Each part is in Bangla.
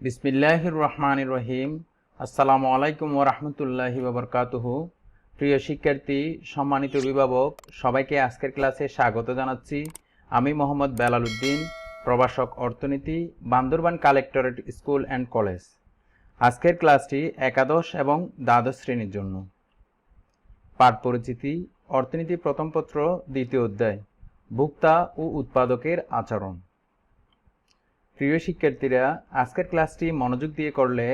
বিসমিল্লাহির রহমানির রহিম। আসসালামু আলাইকুম ওয়া রাহমাতুল্লাহি ওয়া বারাকাতুহু। প্রিয় শিক্ষার্থী, সম্মানিত অভিভাবক, সবাইকে আজকের ক্লাসে স্বাগত জানাচ্ছি। আমি মোহাম্মদ বেলাল উদ্দিন, প্রভাষক অর্থনীতি, Bandarban collectorate school and college. আজকের ক্লাসটি একাদশ এবং দ্বাদশ শ্রেণীর জন্য। পাঠ পরিচিতি, অর্থনীতি প্রথম পত্র, দ্বিতীয় অধ্যায়, ভোক্তা ও উৎপাদকের আচরণ। প্রিয় শিক্ষার্থীরা, আজকের ক্লাসটি মনোযোগ দিয়ে করলে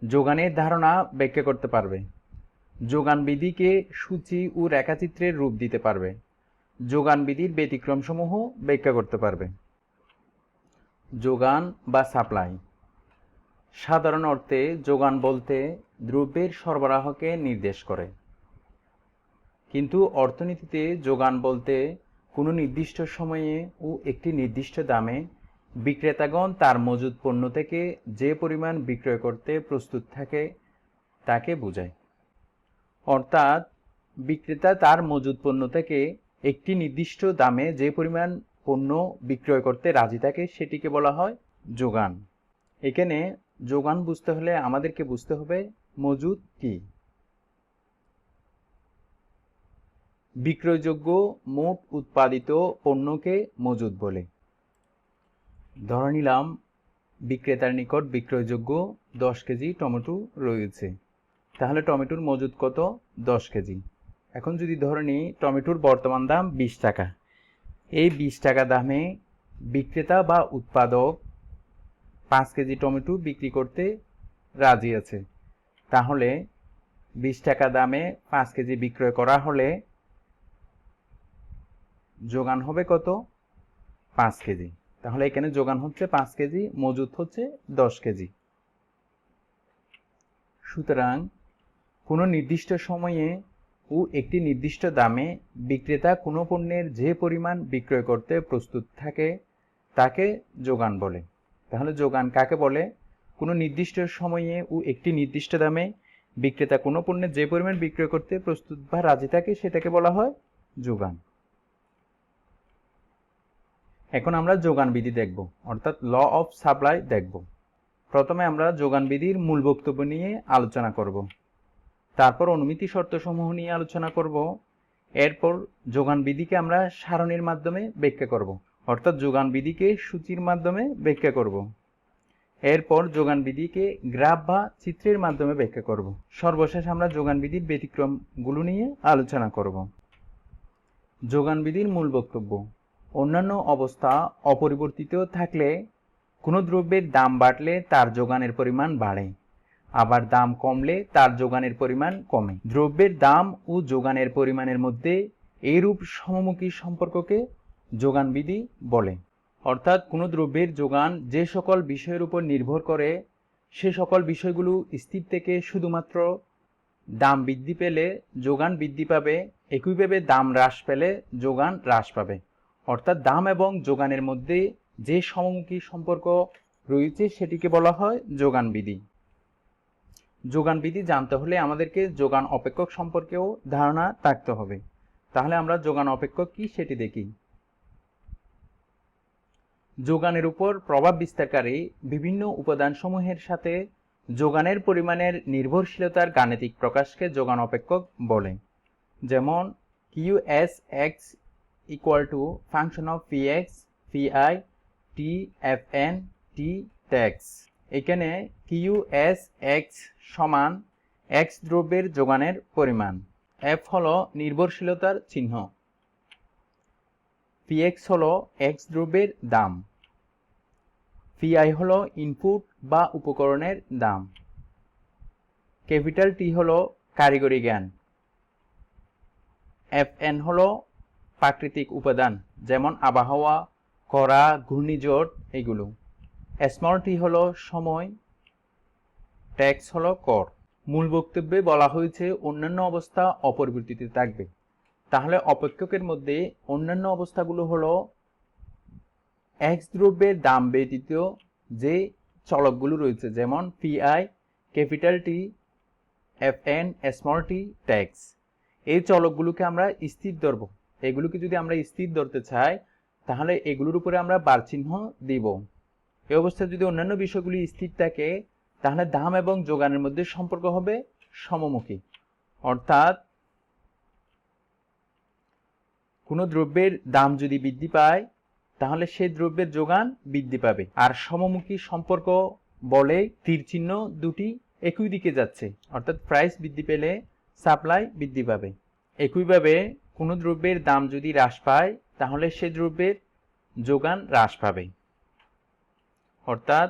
যোগানের ধারণা ব্যাখ্যা করতে পারবে, যোগান বিধিকে সূচি ও রেখাচিত্রের রূপ দিতে পারবে, যোগান বিধির ব্যতিক্রমসমূহ ব্যাখ্যা করতে পারবে। যোগান বা সাপ্লাই। সাধারণ অর্থে যোগান বলতে দ্রব্যের সরবরাহকে নির্দেশ করে, কিন্তু অর্থনীতিতে যোগান বলতে কোনো নির্দিষ্ট সময়ে ও একটি নির্দিষ্ট দামে বিক্রেতাগণ তার মজুদ পণ্য থেকে যে পরিমাণ বিক্রয় করতে প্রস্তুত থাকে তাকে বোঝায়। অর্থাৎ বিক্রেতা তার মজুদ পণ্য থেকে একটি নির্দিষ্ট দামে যে পরিমাণ পণ্য বিক্রয় করতে রাজি থাকে সেটিকে বলা হয় যোগান। এখানে যোগান বুঝতে হলে আমাদেরকে বুঝতে হবে মজুদ কি। বিক্রয়যোগ্য মোট উৎপাদিত পণ্যকে মজুদ বলে। ধরে নিলাম বিক্রেতার নিকট বিক্রয়যোগ্য 10 কেজি টমেটো রয়েছে, তাহলে টমেটোর মজুদ কত? 10 কেজি। এখন যদি ধরে নিই টমেটোর বর্তমান দাম 20 টাকা, এই 20 টাকা দামে বিক্রেতা বা উৎপাদক 5 কেজি টমেটো বিক্রি করতে রাজি আছে, তাহলে 20 টাকা দামে 5 কেজি বিক্রয় করা হলে যোগান হবে কত? 5 কেজি। তাহলে এখানে যোগান হচ্ছে 5 কেজি, মজুদ হচ্ছে 10 কেজি। সুতরাং কোনো নির্দিষ্ট সময়ে ও একটি নির্দিষ্ট দামে বিক্রেতা কোনো পণ্যের যে পরিমাণ বিক্রয় করতে প্রস্তুত থাকে তাকে যোগান বলে। তাহলে যোগান কাকে বলে? কোনো নির্দিষ্ট সময়ে ও একটি নির্দিষ্ট দামে বিক্রেতা কোনো পণ্যের যে পরিমাণ বিক্রয় করতে প্রস্তুত বা রাজি থাকে সেটাকে বলা হয় যোগান। এখন আমরা যোগান বিধি দেখব, অর্থাৎ ল অফ সাপ্লাই দেখব। প্রথমে আমরা যোগান বিধির মূল বক্তব্য নিয়ে আলোচনা করব, তারপর অনুমিতি শর্তসমূহ নিয়ে আলোচনা করব, এরপর যোগান বিধিকে আমরা সারণীর মাধ্যমে ব্যাখ্যা করব, অর্থাৎ যোগান বিধিকে সূচির মাধ্যমে ব্যাখ্যা করব, এরপর যোগান বিধিকে গ্রাফ বা চিত্রের মাধ্যমে ব্যাখ্যা করব, সর্বশেষ আমরা যোগান বিধির ব্যতিক্রমগুলো নিয়ে আলোচনা করব। যোগান বিধির মূল বক্তব্য। অন্যান্য অবস্থা অপরিবর্তিত থাকলে কোনো দ্রব্যের দাম বাড়লে তার যোগানের পরিমাণ বাড়ে, আবার দাম কমলে তার যোগানের পরিমাণ কমে। দ্রব্যের দাম ও যোগানের পরিমাণের মধ্যে এইরূপ সমমুখী সম্পর্ককে যোগান বিধি বলে। অর্থাৎ কোনো দ্রব্যের যোগান যে সকল বিষয়ের উপর নির্ভর করে সে সকল বিষয়গুলো স্থির থেকে শুধুমাত্র দাম বৃদ্ধি পেলে যোগান বৃদ্ধি পাবে, একইভাবে দাম হ্রাস পেলে যোগান হ্রাস পাবে। অর্থাৎ দাম এবং যোগানের মধ্যে যে সমমুখী সম্পর্ক রয়েছে সেটিকে বলা হয় যোগান বিধি। যোগান বিধি জানতে হলে আমাদেরকে যোগান অপেক্ষক সম্পর্কেও ধারণা থাকতে হবে। তাহলে আমরা যোগান অপেক্ষক কি সেটি দেখি। যোগানের উপর প্রভাব বিস্তারকারী বিভিন্ন উপাদানসমূহের সাথে যোগানের পরিমাণের নির্ভরশীলতার গাণিতিক প্রকাশকে যোগান অপেক্ষক বলে। যেমন QSX equal to function of Px, Pi, T, Fn, T tax। এখানে QSX সমান X দ্রব্যের যোগানের পরিমাণ, F হলো নির্ভরশীলতার চিহ্ন, Px হলো X দ্রব্যের দাম, Pi হলো ইনপুট বা উপকরণের দাম, ক্যাপিটাল T হলো কারিগরি জ্ঞান, Fn হলো প্রাকৃতিক উপাদান যেমন আবহাওয়া, খরা, ঘূর্ণিঝড় এগুলো, স্মল টি হলো সময়, ট্যাক্স হলো কর। মূল বক্তব্যে বলা হয়েছে অন্যান্য অবস্থা অপরিবর্তিত থাকবে। তাহলে অপেক্ষকের মধ্যে অন্যান্য অবস্থাগুলো হলো এক্স দ্রব্যের দাম ব্যতীত যে চলকগুলো রয়েছে, যেমন PI, capital T, FN, small t, tax. এই চলকগুলোকে আমরা স্থির ধরব। এগুলোকে যদি আমরা স্থির ধরতে চাই তাহলে এগুলোর উপরে আমরা বার চিহ্ন দিব। এই অবস্থায় যদি অন্যান্য বিষয়গুলি স্থির থাকে তাহলে দাম এবং যোগানের মধ্যে সম্পর্ক হবে সমমুখী। অর্থাৎ কোনো দ্রব্যের দাম যদি বৃদ্ধি পায় তাহলে সেই দ্রব্যের যোগান বৃদ্ধি পাবে। আর সমমুখী সম্পর্ক বলে তীর চিহ্ন দুটি একই দিকে যাচ্ছে, অর্থাৎ প্রাইস বৃদ্ধি পেলে সাপ্লাই বৃদ্ধি পাবে। একইভাবে কোনো দ্রব্যের দাম যদি হ্রাস পায় তাহলে সেই দ্রব্যের যোগান হ্রাস পাবে। অর্থাৎ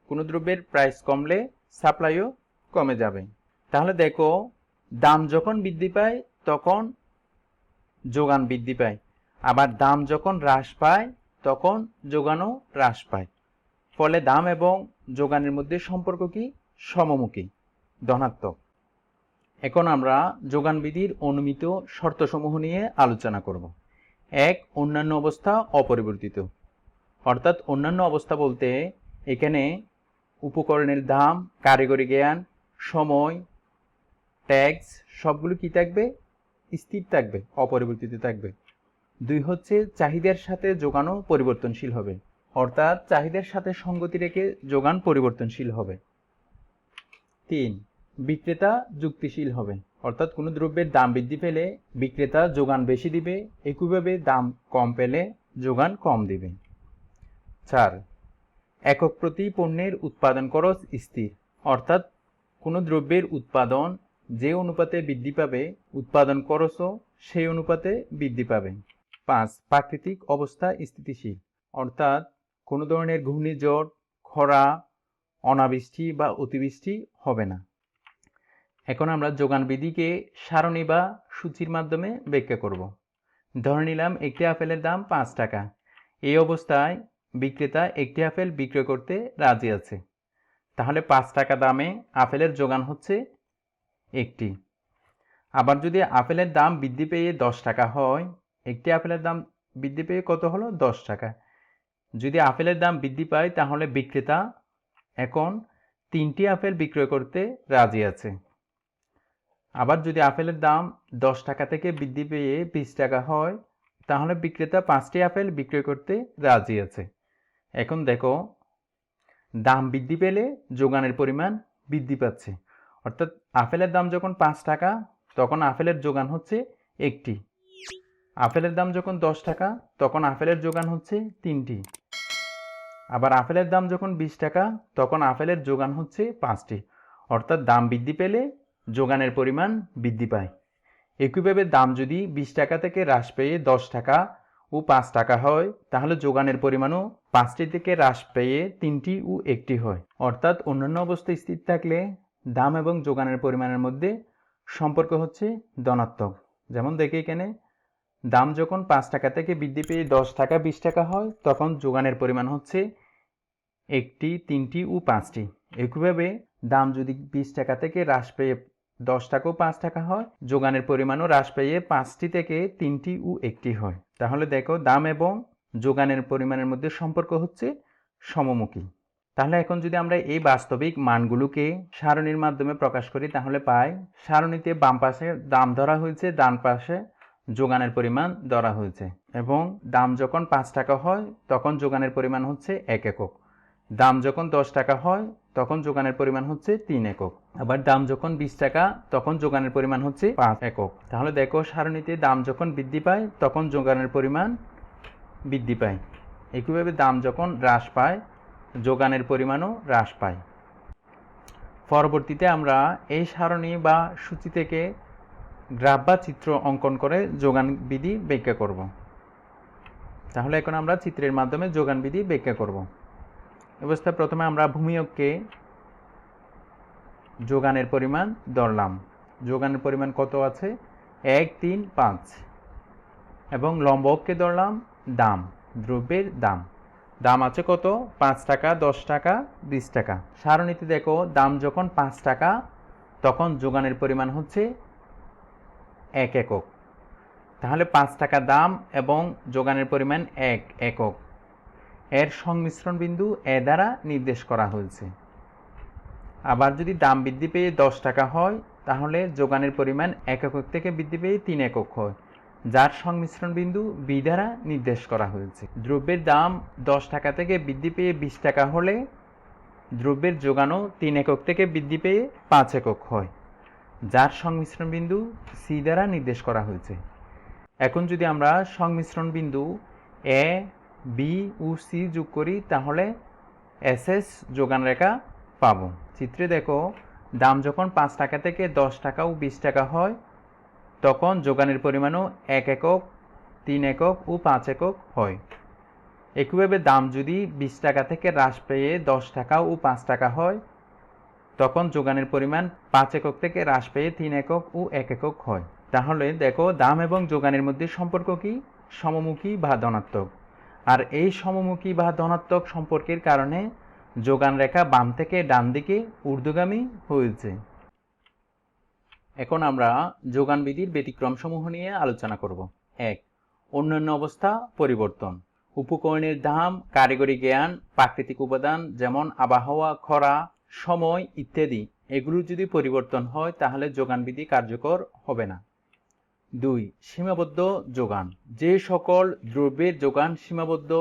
কোনো দ্রব্যের প্রাইস কমলে সাপ্লাইও কমে যাবে। তাহলে দেখো, দাম যখন বৃদ্ধি পায় তখন যোগান বৃদ্ধি পায়, আবার দাম যখন হ্রাস পায় তখন যোগানও হ্রাস পায়। ফলে দাম এবং যোগানের মধ্যে সম্পর্ক কি? সমমুখী, ধনাত্মক। এখন আমরা যোগান বিধির অনুমিত শর্তসমূহ নিয়ে আলোচনা করব। এক, অন্যান্য অবস্থা অপরিবর্তিত। অর্থাৎ অন্যান্য অবস্থা বলতে এখানে উপকরণের দাম, কারিগরি জ্ঞান, সময়, ট্যাক্স সবগুলো কি থাকবে? স্থির থাকবে, অপরিবর্তিত থাকবে। দুই হচ্ছে চাহিদার সাথে যোগানও পরিবর্তনশীল হবে, অর্থাৎ চাহিদার সাথে সঙ্গতি রেখে যোগান পরিবর্তনশীল হবে। তিন, বিক্রেতা যুক্তিশীল হবে, অর্থাৎ কোনো দ্রব্যের দাম বৃদ্ধি পেলে বিক্রেতা যোগান বেশি দিবে, একইভাবে দাম কম পেলে যোগান কম দিবে। চার, একক প্রতি পণ্যের উৎপাদন খরচ স্থির, অর্থাৎ কোনো দ্রব্যের উৎপাদন যে অনুপাতে বৃদ্ধি পাবে উৎপাদন খরচও সেই অনুপাতে বৃদ্ধি পাবে। পাঁচ, প্রাকৃতিক অবস্থা স্থিতিশীল, অর্থাৎ কোনো ধরনের ঘূর্ণিঝড়, খরা, অনাবৃষ্টি বা অতিবৃষ্টি হবে না। এখন আমরা যোগান বিধিকে সারণী বা সূচির মাধ্যমে ব্যাখ্যা করব। ধরে নিলাম একটি আপেলের দাম 5 টাকা। এই অবস্থায় বিক্রেতা একটি আপেল বিক্রয় করতে রাজি আছে, তাহলে 5 টাকা দামে আপেলের যোগান হচ্ছে একটি। আবার যদি আপেলের দাম বৃদ্ধি পেয়ে 10 টাকা হয়, একটি আপেলের দাম বৃদ্ধি পেয়ে কত হলো? 10 টাকা। যদি আপেলের দাম বৃদ্ধি পায় তাহলে বিক্রেতা এখন 3টি আপেল বিক্রয় করতে রাজি আছে। আবার যদি আপেলের দাম 10 টাকা থেকে বৃদ্ধি পেয়ে 20 টাকা হয় তাহলে বিক্রেতা 5টি আপেল বিক্রয় করতে রাজি আছে। এখন দেখো, দাম বৃদ্ধি পেলে যোগানের পরিমাণ বৃদ্ধি পাচ্ছে, অর্থাৎ আপেলের দাম যখন 5 টাকা তখন আপেলের যোগান হচ্ছে একটি। আপেলের দাম যখন 10 টাকা তখন আপেলের যোগান হচ্ছে 3টি। আবার আপেলের দাম যখন 20 টাকা তখন আপেলের যোগান হচ্ছে 5টি। অর্থাৎ দাম বৃদ্ধি পেলে যোগানের পরিমাণ বৃদ্ধি পায়। একইভাবে দাম যদি 20 টাকা থেকে হ্রাস পেয়ে 10 টাকা ও 5 টাকা হয় তাহলে যোগানের পরিমাণও 5টি থেকে হ্রাস পেয়ে 3টি ও 1টি হয়। অর্থাৎ অন্যান্য অবস্থায় স্থির থাকলে দাম এবং যোগানের পরিমাণের মধ্যে সম্পর্ক হচ্ছে ধনাত্মক। যেমন দেখে এখানে, দাম যখন 5 টাকা থেকে বৃদ্ধি পেয়ে 10 টাকা 20 টাকা হয় তখন যোগানের পরিমাণ হচ্ছে 1টি, 3টি ও 5টি। একইভাবে দাম যদি 20 টাকা থেকে হ্রাস পেয়ে 10 টাকা ও 5 টাকা হয়, যোগানের পরিমাণও হ্রাস পেয়ে 5টি থেকে 3টি ও 1টি হয়। তাহলে দেখো, দাম এবং যোগানের পরিমাণের মধ্যে সম্পর্ক হচ্ছে সমমুখী। তাহলে এখন যদি আমরা এই বাস্তবিক মানগুলোকে সারণীর মাধ্যমে প্রকাশ করি তাহলে পাই, সারণীতে বাম পাশে দাম ধরা হয়েছে, ডান পাশে যোগানের পরিমাণ ধরা হয়েছে, এবং দাম যখন 5 টাকা হয় তখন যোগানের পরিমাণ হচ্ছে 1 একক। দাম যখন 10 টাকা হয় তখন যোগানের পরিমাণ হচ্ছে 3 একক। আবার দাম যখন 20 টাকা তখন যোগানের পরিমাণ হচ্ছে 5 একক। তাহলে দেখো, সারণীতে দাম যখন বৃদ্ধি পায় তখন যোগানের পরিমাণ বৃদ্ধি পায়, একইভাবে দাম যখন হ্রাস পায় যোগানের পরিমাণও হ্রাস পায়। পরবর্তীতে আমরা এই সারণী বা সূচি থেকে গ্রাফ বা চিত্র অঙ্কন করে যোগান বিধি ব্যাখ্যা করব। তাহলে এখন আমরা চিত্রের মাধ্যমে যোগান বিধি ব্যাখ্যা করব। অবস্থায় প্রথমে আমরা ভূমিয়ককে যোগানের পরিমাণ ধরলাম। যোগানের পরিমাণ কত আছে? 1, 3, 5। এবং লম্বককে ধরলাম দাম, দ্রব্যের দাম। দাম আছে কত? 5 টাকা, 10 টাকা, 20 টাকা। সারণীতে দেখো, দাম যখন 5 টাকা তখন যোগানের পরিমাণ হচ্ছে 1 একক। তাহলে 5 টাকা দাম এবং যোগানের পরিমাণ 1 একক, এর সংমিশ্রণ বিন্দু এ দ্বারা নির্দেশ করা হয়েছে। আবার যদি দাম বৃদ্ধি পেয়ে 10 টাকা হয় তাহলে যোগানের পরিমাণ 1 একক থেকে বৃদ্ধি পেয়ে 3 একক হয়, যার সংমিশ্রণ বিন্দু বি দ্বারা নির্দেশ করা হয়েছে। দ্রব্যের দাম 10 টাকা থেকে বৃদ্ধি পেয়ে 20 টাকা হলে দ্রব্যের যোগানও 3 একক থেকে বৃদ্ধি পেয়ে 5 একক হয়, যার সংমিশ্রণ বিন্দু সি দ্বারা নির্দেশ করা হয়েছে। এখন যদি আমরা সংমিশ্রণ বিন্দু এ, বি ও সি যোগ করি তাহলে এসএস যোগান রেখা পাবো। চিত্রে দেখো, দাম যখন 5 টাকা থেকে 10 টাকা ও 20 টাকা হয় তখন যোগানের পরিমাণও 1 একক, 3 একক ও 5 একক হয়। একইভাবে দাম যদি 20 টাকা থেকে হ্রাস পেয়ে 10 টাকা ও 5 টাকা হয় তখন যোগানের পরিমাণ 5 একক থেকে হ্রাস পেয়ে 3 একক ও 1 একক হয়। তাহলে দেখো, দাম এবং যোগানের মধ্যে সম্পর্ক কি? সমমুখী বা ধনাত্মক। আর এই সমমুখী বা ধনাত্মক সম্পর্কের কারণে যোগান রেখা বাম থেকে ডান দিকে ঊর্ধ্বগামী হয়েছে। এখন আমরা যোগান বিধির ব্যতিক্রমসমূহ নিয়ে আলোচনা করব। 1. অন্যান্য অবস্থা পরিবর্তন। উপকরণের দাম, কারিগরি জ্ঞান, প্রাকৃতিক উপাদান যেমন আবহাওয়া, খরা, সময় ইত্যাদি এগুলো যদি পরিবর্তন হয় তাহলে যোগান বিধি কার্যকর হবে না। 2. সীমাবদ্ধ যোগান। যে সকল দ্রব্যের যোগান সীমাবদ্ধ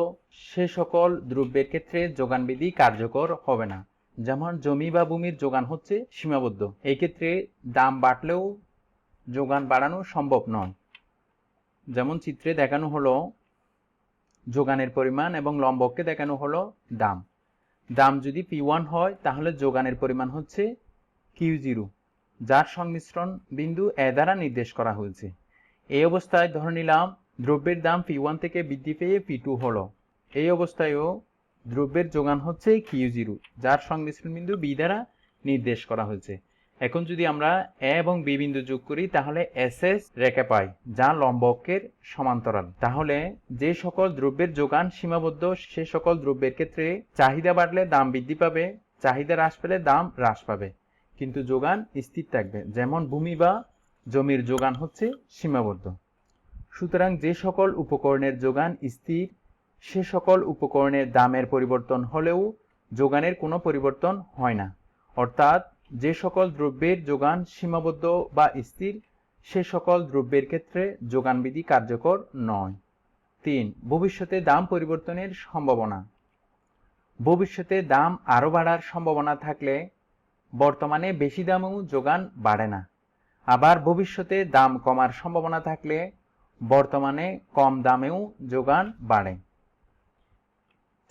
সে সকল দ্রব্যের ক্ষেত্রে যোগান বিধি কার্যকর হবে না। যেমন জমি বা ভূমির যোগান হচ্ছে সীমাবদ্ধ, এই ক্ষেত্রে দাম বাড়লেও যোগান বাড়ানো সম্ভব নয়। যেমন চিত্রে দেখানো হলো যোগানের পরিমাণ এবং লম্বককে দেখানো হলো দাম। দাম যদি P1 হয় তাহলে যোগানের পরিমাণ হচ্ছে Q0, যার সংমিশ্রণ বিন্দু এ দ্বারা নির্দেশ করা হয়েছে। এই অবস্থায় ধরে নিলাম দ্রব্যের দাম P1 থেকে বৃদ্ধি পেয়ে P2 হলো। এই অবস্থায়ও দ্রব্যের যোগান হচ্ছে Q0, যার সংমিশ্রণ বিন্দু বি দ্বারা নির্দেশ করা হয়েছে। এখন যদি আমরা এ এবং বি বিন্দু যোগ করি তাহলে এসএস রেখা পাই, যা লম্বকের সমান্তরাল। তাহলে যে সকল দ্রব্যের যোগান সীমাবদ্ধ সে সকল দ্রব্যের ক্ষেত্রে চাহিদা বাড়লে দাম বৃদ্ধি পাবে, চাহিদা হ্রাস পেলে দাম হ্রাস পাবে, কিন্তু যোগান স্থির থাকবে। যেমন ভূমি বা জমির যোগান হচ্ছে সীমাবদ্ধ। সুতরাং যে সকল উপকরণের যোগান স্থির সে সকল উপকরণের দামের পরিবর্তন হলেও যোগানের কোনো পরিবর্তন হয় না। অর্থাৎ যে সকল দ্রব্যের যোগান সীমাবদ্ধ বা স্থির সে সকল দ্রব্যের ক্ষেত্রে যোগান বিধি কার্যকর নয়। 3. ভবিষ্যতে দাম পরিবর্তনের সম্ভাবনা। ভবিষ্যতে দাম আরও বাড়ার সম্ভাবনা থাকলে বর্তমানে বেশি দামেও যোগান বাড়ে না। আবার ভবিষ্যতে দাম কমার সম্ভাবনা থাকলে বর্তমানে কম দামেও যোগান বাড়ে।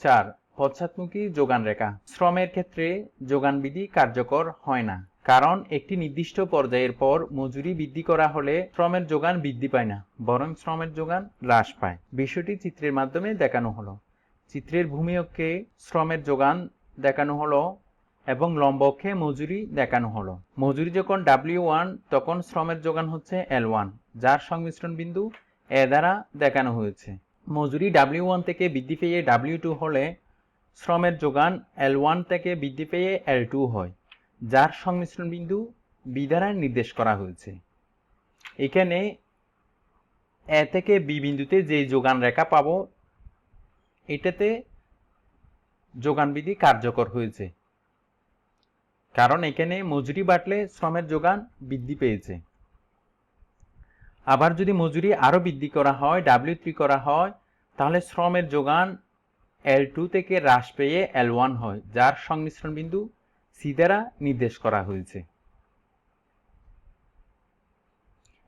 4. পশ্চাৎমুখী যোগান রেখা। শ্রমের ক্ষেত্রে যোগান বিধি কার্যকর হয় না, কারণ একটি নির্দিষ্ট পর্যায়ের পর মজুরি বৃদ্ধি করা হলে শ্রমের যোগান বৃদ্ধি পায় না, বরং শ্রমের যোগান হ্রাস পায়। বিষয়টি চিত্রের মাধ্যমে দেখানো হলো। চিত্রের ভূমি অক্ষে শ্রমের যোগান দেখানো হলো এবং লম্ব অক্ষে মজুরি দেখানো হলো। মজুরি যখন W1 তখন শ্রমের যোগান হচ্ছে L1, যার সংমিশ্রণ বিন্দু এ দ্বারা দেখানো হয়েছে। মজুরি W1 থেকে বৃদ্ধি পেয়ে W2 হলে শ্রমের যোগান L1 থেকে বৃদ্ধি পেয়ে L2 হয়, যার সংমিশ্রণ বিন্দু বি দ্বারা নির্দেশ করা হয়েছে। এখানে এ থেকে বি বিন্দুতে যে যোগান রেখা পাবো এটাতে যোগান বিধি কার্যকর হয়েছে, কারণ এখানে মজুরি বাড়লে শ্রমের যোগান বৃদ্ধি পেয়েছে। আবার যদি মজুরি আরো বৃদ্ধি করা হয়, W3 করা হয়, তাহলে শ্রমের যোগান L2 থেকে হ্রাস পেয়ে L1 হয়, যার সংমিশ্রণ বিন্দু সি দ্বারা নির্দেশ করা হয়েছে।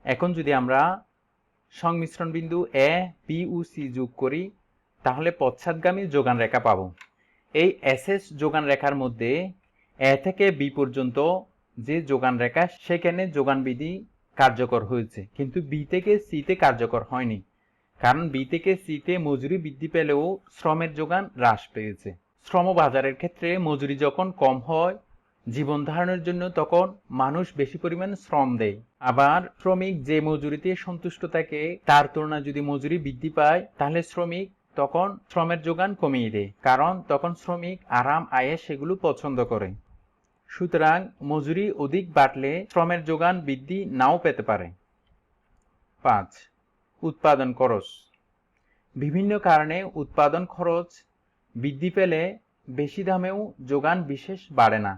এখন যদি আমরা সংমিশ্রণ বিন্দু এ, বি ও সি যোগ করি তাহলে পশ্চাৎগামী যোগান রেখা পাবো। এই এসএস যোগান রেখার মধ্যে এ থেকে বি পর্যন্ত যে যোগান রেখা সেখানে যোগান বিধি কার্যকর হয়েছে, কিন্তু বি থেকে সিতে কার্যকর হয়নি, কারণ বি থেকে সিতে মজুরি বৃদ্ধি পেলেও শ্রমের যোগান হ্রাস পেয়েছে। শ্রম বাজারের ক্ষেত্রে মজুরি যখন কম হয় জীবন ধারণের জন্য তখন মানুষ বেশি পরিমাণ শ্রম দেয়। আবার শ্রমিক যে মজুরিতে সন্তুষ্ট থাকে তার তুলনায় যদি মজুরি বৃদ্ধি পায় তাহলে শ্রমিক তখন শ্রমের যোগান কমিয়ে দেয়, কারণ তখন শ্রমিক আরাম আয়েশ সেগুলো পছন্দ করে। সুতরাং মজুরি অধিক বাড়লে শ্রমের যোগান বৃদ্ধি নাও পেতে পারে। 5. উৎপাদন খরচ। বিভিন্ন কারণে উৎপাদন খরচ বৃদ্ধি পেলে বেশি দামেও যোগান বিশেষ বাড়ে না,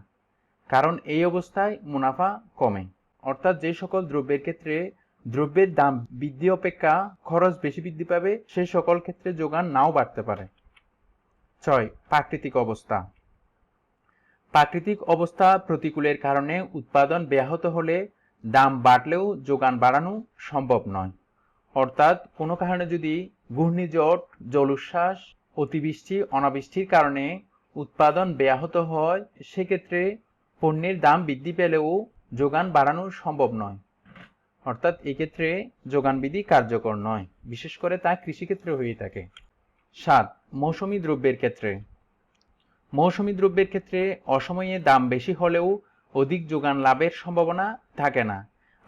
কারণ এই অবস্থায় মুনাফা কমে। অর্থাৎ যে সকল দ্রব্যের ক্ষেত্রে দ্রব্যের দাম বৃদ্ধি অপেক্ষা খরচ বেশি বৃদ্ধি পাবে, সে সকল ক্ষেত্রে যোগান নাও বাড়তে পারে। 6. প্রাকৃতিক অবস্থা। প্রাকৃতিক অবস্থা প্রতিকূলের কারণে উৎপাদন ব্যাহত হলে দাম বাড়লেও যোগান বাড়ানো সম্ভব নয়। অর্থাৎ কোনো কারণে যদি ঘূর্ণিঝড়, জলোচ্ছ্বাস, অতিবৃষ্টি, অনাবৃষ্টির কারণে উৎপাদন ব্যাহত হয়, সেক্ষেত্রে পণ্যের দাম বৃদ্ধি পেলেও যোগান বাড়ানো সম্ভব নয়। অর্থাৎ এক্ষেত্রে যোগান বিধি কার্যকর নয়, বিশেষ করে তা কৃষিক্ষেত্রে হয়ে থাকে। 7. মৌসুমী দ্রব্যের ক্ষেত্রে। মৌসুমী দ্রব্যের ক্ষেত্রে অসময়ে দাম বেশি হলেও অধিক যোগান লাভের সম্ভাবনা থাকে না,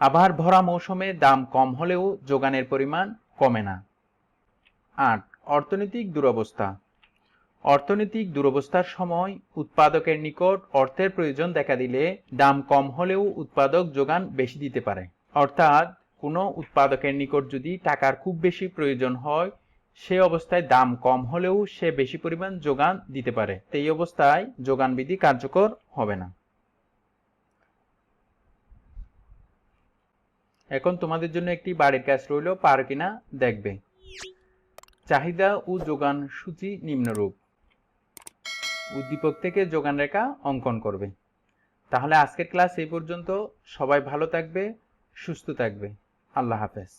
আবার ভরা মৌসুমে দাম কম হলেও যোগানের পরিমাণ কমে না। 8. অর্থনৈতিক দুরবস্থা। অর্থনৈতিক দুরবস্থার সময় উৎপাদকের নিকট অর্থের প্রয়োজন দেখা দিলে দাম কম হলেও উৎপাদক যোগান বেশি দিতে পারে। অর্থাৎ কোনো উৎপাদকের নিকট যদি টাকার খুব বেশি প্রয়োজন হয়, সে অবস্থায় দাম কম হলেও সে বেশি পরিমাণ যোগান দিতে পারে। এই অবস্থায় যোগান বিধি কার্যকর হবে না। এখন তোমাদের জন্য একটি বাড়ির কাজ রইল, পারো কিনা দেখবে। চাহিদা ও যোগান সূচি নিম্নরূপ। উদ্দীপক থেকে যোগান রেখা অঙ্কন করবে। তাহলে আজকের ক্লাস এই পর্যন্ত। সবাই ভালো থাকবে, সুস্থ থাকবে। আল্লাহ হাফেজ।